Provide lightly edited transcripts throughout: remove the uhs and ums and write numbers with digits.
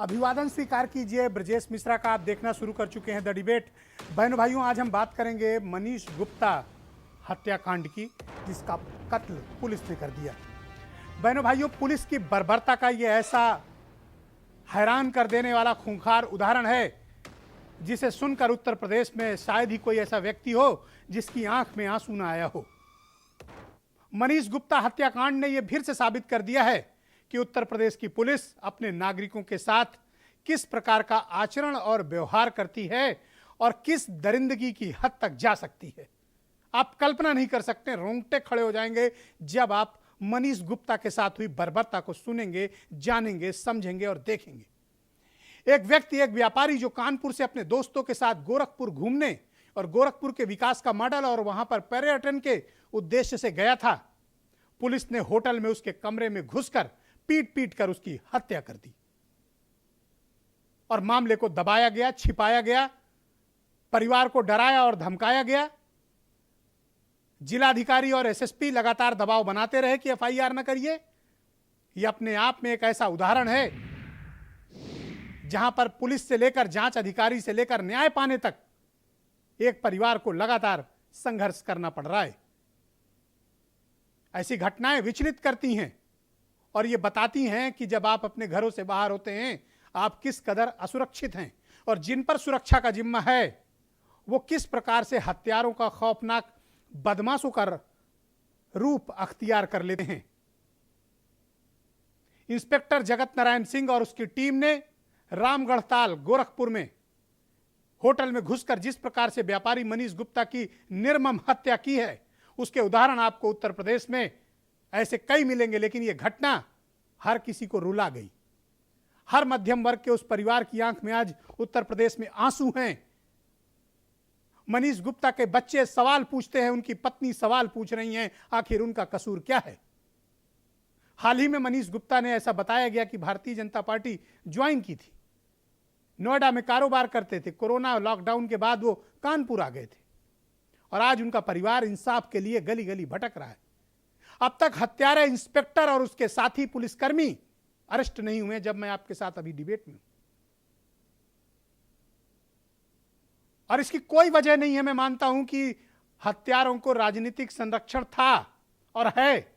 अभिवादन स्वीकार कीजिए। ब्रजेश मिश्रा का आप देखना शुरू कर चुके हैं द डिबेट। बहनों भाइयों, आज हम बात करेंगे मनीष गुप्ता हत्याकांड की, जिसका कत्ल पुलिस ने कर दिया। बहनों भाइयों, पुलिस की बर्बरता का ये ऐसा हैरान कर देने वाला खूंखार उदाहरण है जिसे सुनकर उत्तर प्रदेश में शायद ही कोई ऐसा व्यक्ति हो जिसकी आंख में आंसू ना आया हो। मनीष गुप्ता हत्याकांड ने यह फिर से साबित कर दिया है कि उत्तर प्रदेश की पुलिस अपने नागरिकों के साथ किस प्रकार का आचरण और व्यवहार करती है और किस दरिंदगी की हद तक जा सकती है। आप कल्पना नहीं कर सकते, रोंगटे खड़े हो जाएंगे जब आप मनीष गुप्ता के साथ हुई बर्बरता को सुनेंगे, जानेंगे, समझेंगे और देखेंगे। एक व्यक्ति, एक व्यापारी जो कानपुर से अपने दोस्तों के साथ गोरखपुर घूमने और गोरखपुर के विकास का मॉडल और वहां पर पर्यटन के उद्देश्य से गया था, पुलिस ने होटल में उसके कमरे में घुसकर पीट पीट कर उसकी हत्या कर दी और मामले को दबाया गया, छिपाया गया, परिवार को डराया और धमकाया गया। जिलाधिकारी और एसएसपी लगातार दबाव बनाते रहे कि एफआईआर न करिए। यह अपने आप में एक ऐसा उदाहरण है जहां पर पुलिस से लेकर जांच अधिकारी से लेकर न्याय पाने तक एक परिवार को लगातार संघर्ष करना पड़ रहा है। ऐसी घटनाएं विचलित करती हैं और ये बताती हैं कि जब आप अपने घरों से बाहर होते हैं आप किस कदर असुरक्षित हैं और जिन पर सुरक्षा का जिम्मा है वो किस प्रकार से हत्यारों का खौफनाक बदमाशों का रूप अख्तियार कर लेते हैं। इंस्पेक्टर जगत नारायण सिंह और उसकी टीम ने रामगढ़ताल गोरखपुर में होटल में घुसकर जिस प्रकार से व्यापारी मनीष गुप्ता की निर्मम हत्या की है, उसके उदाहरण आपको उत्तर प्रदेश में ऐसे कई मिलेंगे। लेकिन यह घटना हर किसी को रुला गई। हर मध्यम वर्ग के उस परिवार की आंख में आज उत्तर प्रदेश में आंसू हैं। मनीष गुप्ता के बच्चे सवाल पूछते हैं, उनकी पत्नी सवाल पूछ रही हैं, आखिर उनका कसूर क्या है। हाल ही में मनीष गुप्ता ने ऐसा बताया गया कि भारतीय जनता पार्टी ज्वाइन की थी, नोएडा में कारोबार करते थे, कोरोना लॉकडाउन के बाद वो कानपुर आ गए थे और आज उनका परिवार इंसाफ के लिए गली गली भटक रहा है। अब तक हत्यारे इंस्पेक्टर और उसके साथी पुलिसकर्मी अरेस्ट नहीं हुए जब मैं आपके साथ अभी डिबेट में हूं। और इसकी कोई वजह नहीं है। मैं मानता हूं कि हत्यारों को राजनीतिक संरक्षण था और है,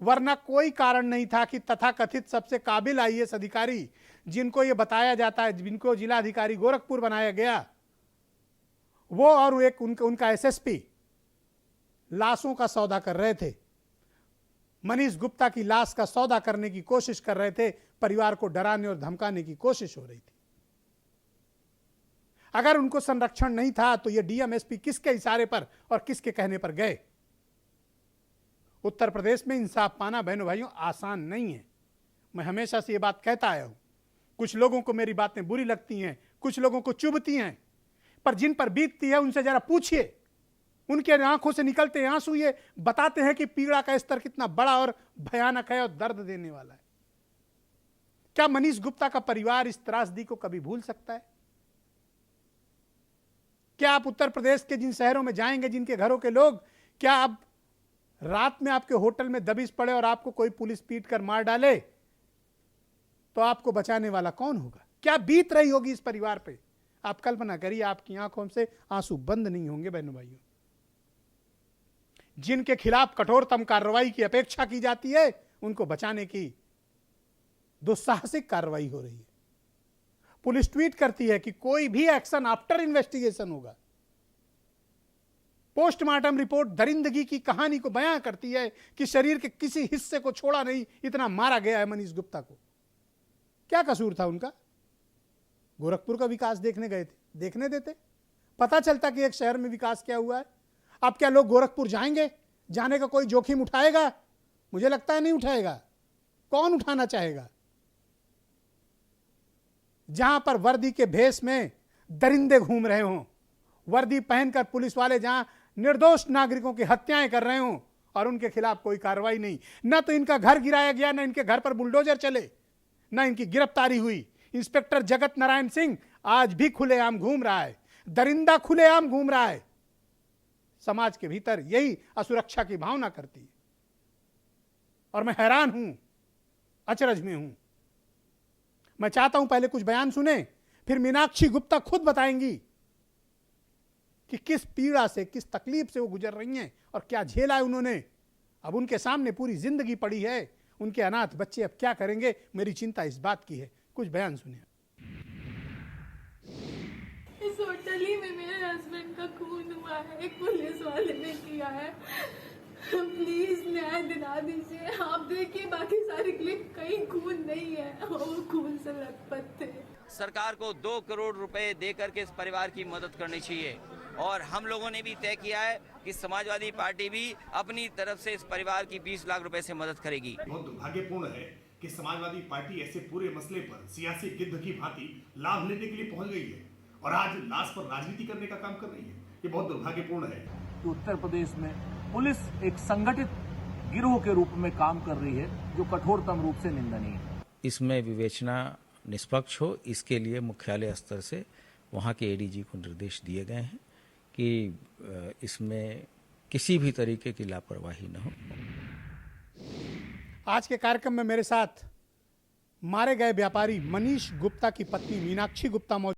वरना कोई कारण नहीं था कि तथाकथित सबसे काबिल आईएएस अधिकारी जिनको यह बताया जाता है, जिनको जिलाधिकारी गोरखपुर बनाया गया, वो और एक उनका एसएसपी लाशों का सौदा कर रहे थे, मनीष गुप्ता की लाश का सौदा करने की कोशिश कर रहे थे, परिवार को डराने और धमकाने की कोशिश हो रही थी। अगर उनको संरक्षण नहीं था तो ये डीएमएसपी किसके इशारे पर और किसके कहने पर गए। उत्तर प्रदेश में इंसाफ पाना बहनों भाइयों आसान नहीं है। मैं हमेशा से ये बात कहता आया हूं। कुछ लोगों को मेरी बातें बुरी लगती हैं, कुछ लोगों को चुभती हैं, पर जिन पर बीतती है उनसे जरा पूछिए। उनके आंखों से निकलते आंसू ये बताते हैं कि पीड़ा का स्तर कितना बड़ा और भयानक है और दर्द देने वाला है। क्या मनीष गुप्ता का परिवार इस त्रासदी को कभी भूल सकता है? क्या आप उत्तर प्रदेश के जिन शहरों में जाएंगे, जिनके घरों के लोग, क्या अब रात में आपके होटल में दबिश पड़े और आपको कोई पुलिस पीट कर मार डाले तो आपको बचाने वाला कौन होगा? क्या बीत रही होगी इस परिवार पे? आप कल्पना करिए, आपकी आंखों से आंसू बंद नहीं होंगे बहनों भाइयों। जिनके खिलाफ कठोरतम कार्रवाई की अपेक्षा की जाती है, उनको बचाने की दुस्साहसिक कार्रवाई हो रही है। पुलिस ट्वीट करती है कि कोई भी एक्शन आफ्टर इन्वेस्टिगेशन होगा। पोस्टमार्टम रिपोर्ट दरिंदगी की कहानी को बयां करती है कि शरीर के किसी हिस्से को छोड़ा नहीं, इतना मारा गया है मनीष गुप्ता को। क्या कसूर था उनका? गोरखपुर का विकास देखने गए थे, देखने देते, पता चलता कि एक शहर में विकास क्या हुआ है। अब क्या लोग गोरखपुर जाएंगे? जाने का कोई जोखिम उठाएगा? मुझे लगता है नहीं उठाएगा। कौन उठाना चाहेगा? जहां पर वर्दी के भेष में दरिंदे घूम रहे हों, वर्दी पहनकर पुलिस वाले जहां निर्दोष नागरिकों की हत्याएं कर रहे हों और उनके खिलाफ कोई कार्रवाई नहीं। न तो इनका घर गिराया गया, न इनके घर पर बुलडोजर चले, न इनकी गिरफ्तारी हुई। इंस्पेक्टर जगत नारायण सिंह आज भी खुलेआम घूम रहा है, दरिंदा खुलेआम घूम रहा है। समाज के भीतर यही असुरक्षा की भावना करती है और मैं हैरान हूं, अचरज में हूं। मैं चाहता हूं पहले कुछ बयान सुने, फिर मीनाक्षी गुप्ता खुद बताएंगी कि किस पीड़ा से, किस तकलीफ से वो गुजर रही हैं और क्या झेला है उन्होंने। अब उनके सामने पूरी जिंदगी पड़ी है, उनके अनाथ बच्चे अब क्या करेंगे, मेरी चिंता इस बात की है। कुछ बयान सुनिए। इस होटल ही में मेरे हस्बैंड का खून हुआ है, एक पुलिस वाले ने किया है। प्लीज न्याय दिला दीजिए। आप देखिए बाकी सारी क्लिप, कहीं खून नहीं है, वो खून से लथपथ थे। सरकार को 2 करोड़ रुपए दे करके इस परिवार की मदद करनी चाहिए और हम लोगों ने भी तय किया है कि समाजवादी पार्टी भी अपनी तरफ से इस परिवार की 20 लाख रुपए से मदद करेगी। बहुत दुर्भाग्यपूर्ण है कि समाजवादी पार्टी ऐसे पूरे मसले पर सियासी गिद्ध की भांति लाभ लेने के लिए पहुंच गई है और आज लाश पर राजनीति करने का काम कर रही है। ये बहुत दुर्भाग्यपूर्ण है कि उत्तर प्रदेश में पुलिस एक संगठित गिरोह के रूप में काम कर रही है, जो कठोरतम रूप से निंदनीय है। इसमें विवेचना निष्पक्ष हो, इसके लिए मुख्यालय स्तर से वहाँ के एडीजी को निर्देश दिए गए हैं कि इसमें किसी भी तरीके की लापरवाही न हो। आज के कार्यक्रम में मेरे साथ मारे गए व्यापारी मनीष गुप्ता की पत्नी मीनाक्षी गुप्ता मौजूद